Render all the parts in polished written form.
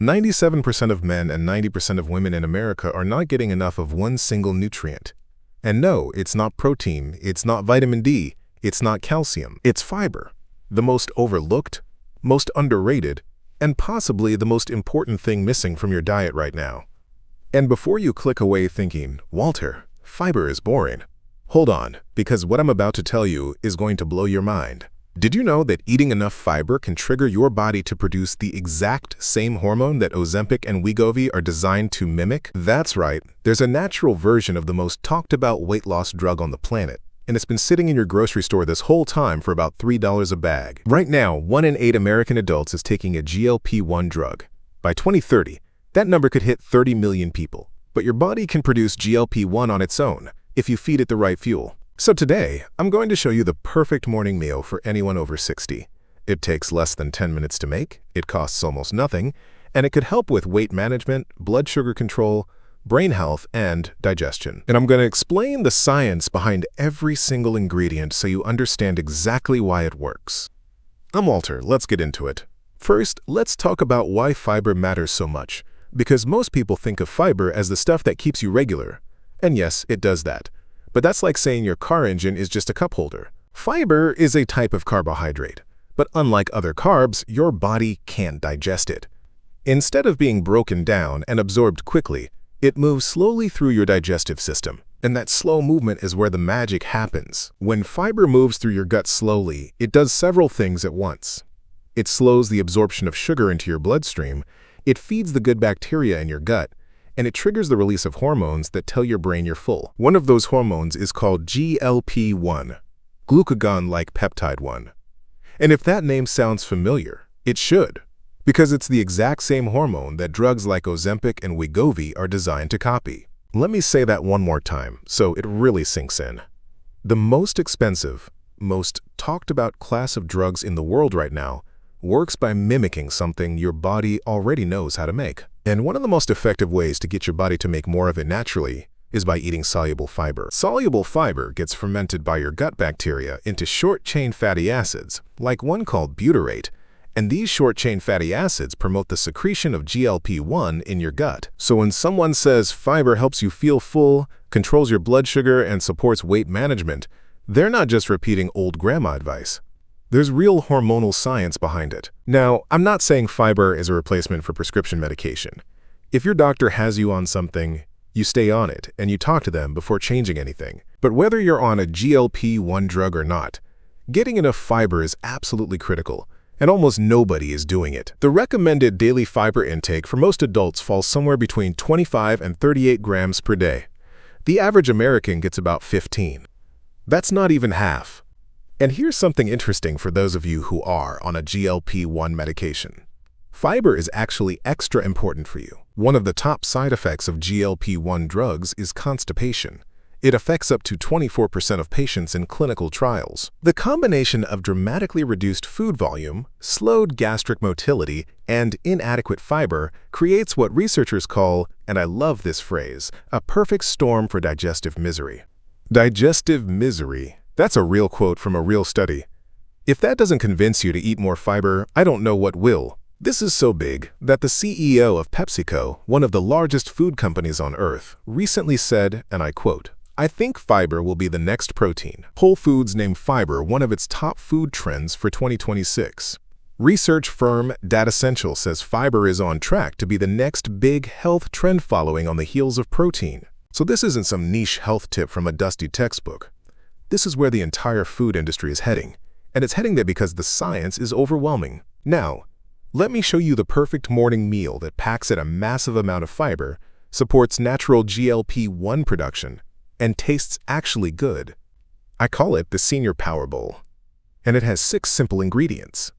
97% of men and 90% of women in America are not getting enough of one single nutrient. And no, it's not protein, it's not vitamin D, it's not calcium, it's fiber. The most overlooked, most underrated, and possibly the most important thing missing from your diet right now. And before you click away thinking, Walter, fiber is boring, hold on, because what I'm about to tell you is going to blow your mind. Did you know that eating enough fiber can trigger your body to produce the exact same hormone that Ozempic and Wegovy are designed to mimic? That's right, there's a natural version of the most talked about weight loss drug on the planet, and it's been sitting in your grocery store this whole time for about $3 a bag. Right now, 1 in 8 American adults is taking a GLP-1 drug. By 2030, that number could hit 30 million people. But your body can produce GLP-1 on its own if you feed it the right fuel. So today, I'm going to show you the perfect morning meal for anyone over 60. It takes less than 10 minutes to make, it costs almost nothing, and it could help with weight management, blood sugar control, brain health, and digestion. And I'm going to explain the science behind every single ingredient so you understand exactly why it works. I'm Walter, let's get into it. First, let's talk about why fiber matters so much, because most people think of fiber as the stuff that keeps you regular. And yes, it does that. But that's like saying your car engine is just a cup holder. Fiber is a type of carbohydrate, but unlike other carbs, your body can't digest it. Instead of being broken down and absorbed quickly, it moves slowly through your digestive system. And that slow movement is where the magic happens. When fiber moves through your gut slowly, it does several things at once. It slows the absorption of sugar into your bloodstream, it feeds the good bacteria in your gut, and it triggers the release of hormones that tell your brain you're full. One of those hormones is called GLP-1, glucagon-like peptide 1. And if that name sounds familiar, it should, because it's the exact same hormone that drugs like Ozempic and Wegovy are designed to copy. Let me say that one more time so it really sinks in. The most expensive, most talked about class of drugs in the world right now works by mimicking something your body already knows how to make. And one of the most effective ways to get your body to make more of it naturally is by eating soluble fiber. Soluble fiber gets fermented by your gut bacteria into short-chain fatty acids, like one called butyrate, and these short-chain fatty acids promote the secretion of GLP-1 in your gut. So when someone says fiber helps you feel full, controls your blood sugar, and supports weight management, they're not just repeating old grandma advice. There's real hormonal science behind it. Now, I'm not saying fiber is a replacement for prescription medication. If your doctor has you on something, you stay on it and you talk to them before changing anything. But whether you're on a GLP-1 drug or not, getting enough fiber is absolutely critical, and almost nobody is doing it. The recommended daily fiber intake for most adults falls somewhere between 25 and 38 grams per day. The average American gets about 15. That's not even half. And here's something interesting for those of you who are on a GLP-1 medication. Fiber is actually extra important for you. One of the top side effects of GLP-1 drugs is constipation. It affects up to 24% of patients in clinical trials. The combination of dramatically reduced food volume, slowed gastric motility, and inadequate fiber creates what researchers call, and I love this phrase, a perfect storm for digestive misery. Digestive misery. That's a real quote from a real study. If that doesn't convince you to eat more fiber, I don't know what will. This is so big that the CEO of PepsiCo, one of the largest food companies on earth, recently said, and I quote, "I think fiber will be the next protein." Whole Foods named fiber one of its top food trends for 2026. Research firm Datassential says fiber is on track to be the next big health trend following on the heels of protein. So this isn't some niche health tip from a dusty textbook. This is where the entire food industry is heading, and it's heading there because the science is overwhelming. Now, let me show you the perfect morning meal that packs in a massive amount of fiber, supports natural GLP-1 production, and tastes actually good. I call it the Senior Power Bowl, and it has 6 simple ingredients.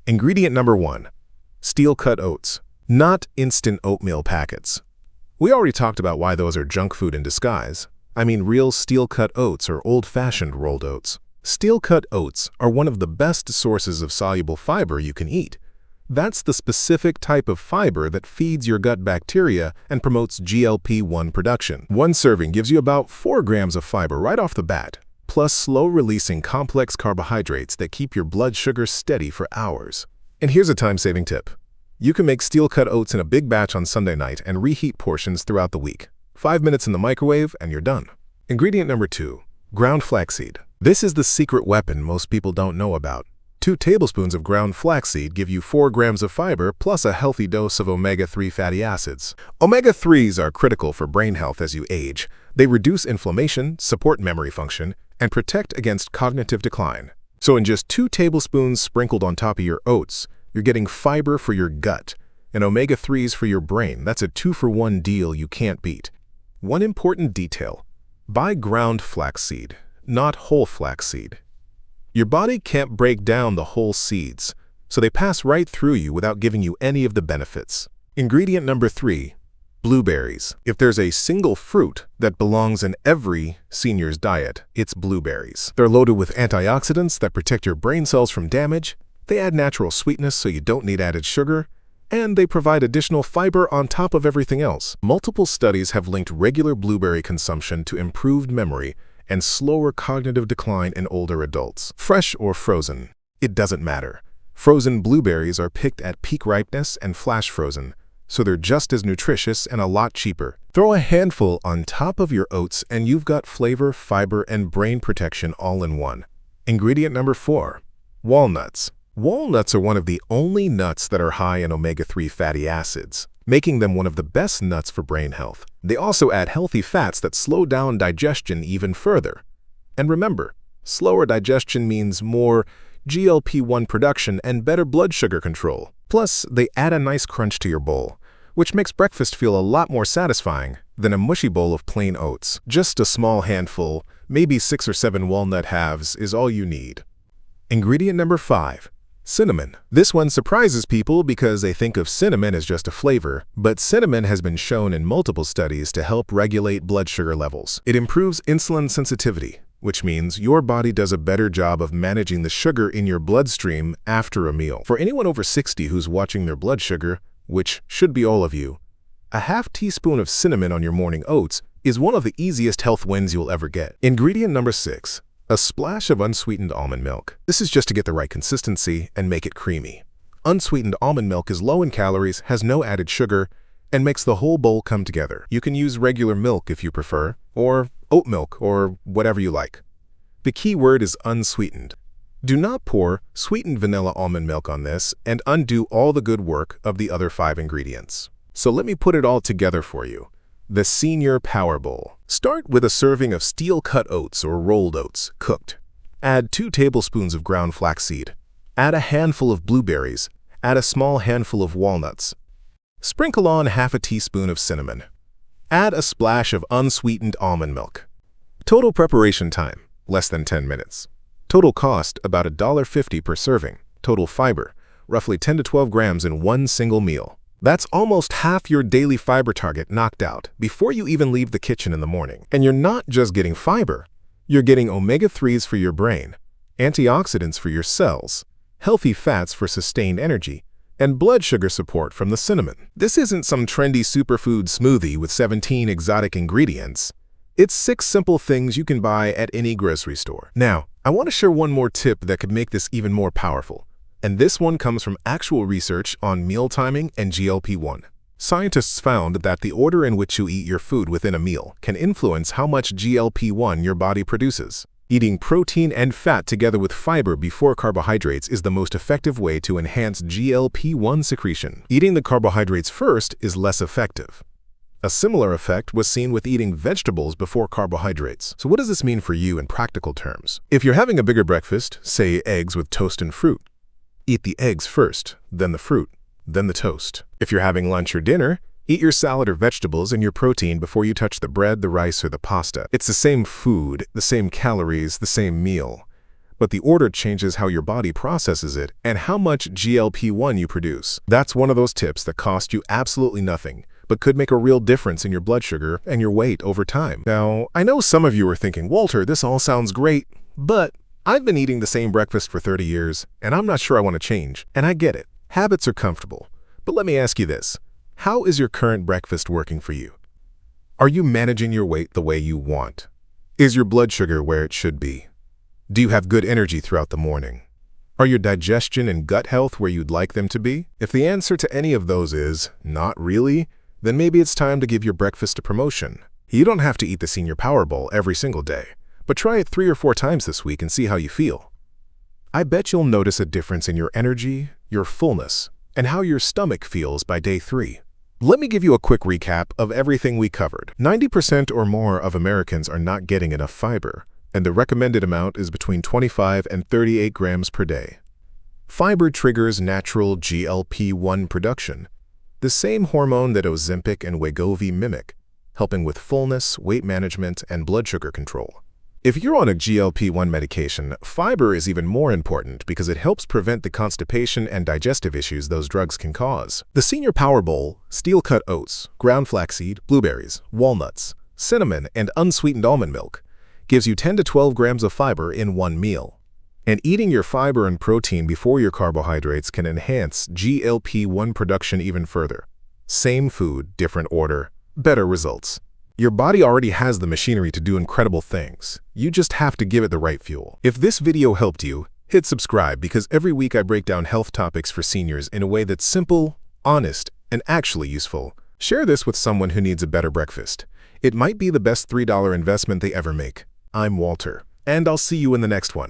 Ingredient number 1, steel-cut oats, not instant oatmeal packets. We already talked about why those are junk food in disguise. I mean real steel-cut oats or old-fashioned rolled oats. Steel-cut oats are one of the best sources of soluble fiber you can eat. That's the specific type of fiber that feeds your gut bacteria and promotes GLP-1 production. One serving gives you about 4 grams of fiber right off the bat, plus slow-releasing complex carbohydrates that keep your blood sugar steady for hours. And here's a time-saving tip. You can make steel-cut oats in a big batch on Sunday night and reheat portions throughout the week. 5 minutes in the microwave and you're done. Ingredient number 2. Ground flaxseed. This is the secret weapon most people don't know about. 2 tablespoons of ground flaxseed give you 4 grams of fiber plus a healthy dose of omega-3 fatty acids. Omega-3s are critical for brain health as you age. They reduce inflammation, support memory function, and protect against cognitive decline. So in just 2 tablespoons sprinkled on top of your oats, you're getting fiber for your gut and omega-3s for your brain. That's a 2-for-1 deal you can't beat. One important detail: buy ground flaxseed, not whole flaxseed. Your body can't break down the whole seeds, so they pass right through you without giving you any of the benefits. Ingredient number 3. Blueberries. If there's a single fruit that belongs in every senior's diet, it's blueberries. They're loaded with antioxidants that protect your brain cells from damage. They add natural sweetness so you don't need added sugar, and they provide additional fiber on top of everything else. Multiple studies have linked regular blueberry consumption to improved memory and slower cognitive decline in older adults. Fresh or frozen, it doesn't matter. Frozen blueberries are picked at peak ripeness and flash frozen, so they're just as nutritious and a lot cheaper. Throw a handful on top of your oats and you've got flavor, fiber, and brain protection all in one. Ingredient number 4. Walnuts. Walnuts are one of the only nuts that are high in omega-3 fatty acids, making them one of the best nuts for brain health. They also add healthy fats that slow down digestion even further. And remember, slower digestion means more GLP-1 production and better blood sugar control. Plus, they add a nice crunch to your bowl, which makes breakfast feel a lot more satisfying than a mushy bowl of plain oats. Just a small handful, maybe 6 or 7 walnut halves, is all you need. Ingredient number 5. Cinnamon. This one surprises people because they think of cinnamon as just a flavor, but cinnamon has been shown in multiple studies to help regulate blood sugar levels. It improves insulin sensitivity, which means your body does a better job of managing the sugar in your bloodstream after a meal. For anyone over 60 who's watching their blood sugar, which should be all of you, a half teaspoon of cinnamon on your morning oats is one of the easiest health wins you'll ever get. Ingredient number 6. A splash of unsweetened almond milk. This is just to get the right consistency and make it creamy. Unsweetened almond milk is low in calories, has no added sugar, and makes the whole bowl come together. You can use regular milk if you prefer, or oat milk, or whatever you like. The key word is unsweetened. Do not pour sweetened vanilla almond milk on this and undo all the good work of the other 5 ingredients. So let me put it all together for you. The Senior Power Bowl. Start with a serving of steel-cut oats or rolled oats, cooked. Add 2 tablespoons of ground flaxseed. Add a handful of blueberries. Add a small handful of walnuts. Sprinkle on half a teaspoon of cinnamon. Add a splash of unsweetened almond milk. Total preparation time, less than 10 minutes. Total cost, about $1.50 per serving. Total fiber, roughly 10 to 12 grams in one single meal. That's almost half your daily fiber target knocked out before you even leave the kitchen in the morning. And you're not just getting fiber, you're getting omega-3s for your brain, antioxidants for your cells, healthy fats for sustained energy, and blood sugar support from the cinnamon. This isn't some trendy superfood smoothie with 17 exotic ingredients. It's 6 simple things you can buy at any grocery store. Now, I want to share one more tip that could make this even more powerful. And this one comes from actual research on meal timing and GLP-1. Scientists found that the order in which you eat your food within a meal can influence how much GLP-1 your body produces. Eating protein and fat together with fiber before carbohydrates is the most effective way to enhance GLP-1 secretion. Eating the carbohydrates first is less effective. A similar effect was seen with eating vegetables before carbohydrates. So what does this mean for you in practical terms? If you're having a bigger breakfast, say eggs with toast and fruit, eat the eggs first, then the fruit, then the toast. If you're having lunch or dinner, eat your salad or vegetables and your protein before you touch the bread, the rice, or the pasta. It's the same food, the same calories, the same meal. But the order changes how your body processes it and how much GLP-1 you produce. That's one of those tips that cost you absolutely nothing, but could make a real difference in your blood sugar and your weight over time. Now, I know some of you are thinking, Walter, this all sounds great, but I've been eating the same breakfast for 30 years, and I'm not sure I want to change. And I get it. Habits are comfortable. But let me ask you this. How is your current breakfast working for you? Are you managing your weight the way you want? Is your blood sugar where it should be? Do you have good energy throughout the morning? Are your digestion and gut health where you'd like them to be? If the answer to any of those is not really, then maybe it's time to give your breakfast a promotion. You don't have to eat the Senior Power Bowl every single day, but try it 3 or 4 times this week and see how you feel. I bet you'll notice a difference in your energy, your fullness, and how your stomach feels by day 3. Let me give you a quick recap of everything we covered. 90% or more of Americans are not getting enough fiber, and the recommended amount is between 25 and 38 grams per day. Fiber triggers natural GLP-1 production, the same hormone that Ozempic and Wegovy mimic, helping with fullness, weight management, and blood sugar control. If you're on a GLP-1 medication, fiber is even more important because it helps prevent the constipation and digestive issues those drugs can cause. The Senior Power Bowl, steel-cut oats, ground flaxseed, blueberries, walnuts, cinnamon, and unsweetened almond milk gives you 10 to 12 grams of fiber in one meal. And eating your fiber and protein before your carbohydrates can enhance GLP-1 production even further. Same food, different order, better results. Your body already has the machinery to do incredible things. You just have to give it the right fuel. If this video helped you, hit subscribe because every week I break down health topics for seniors in a way that's simple, honest, and actually useful. Share this with someone who needs a better breakfast. It might be the best $3 investment they ever make. I'm Walter, and I'll see you in the next one.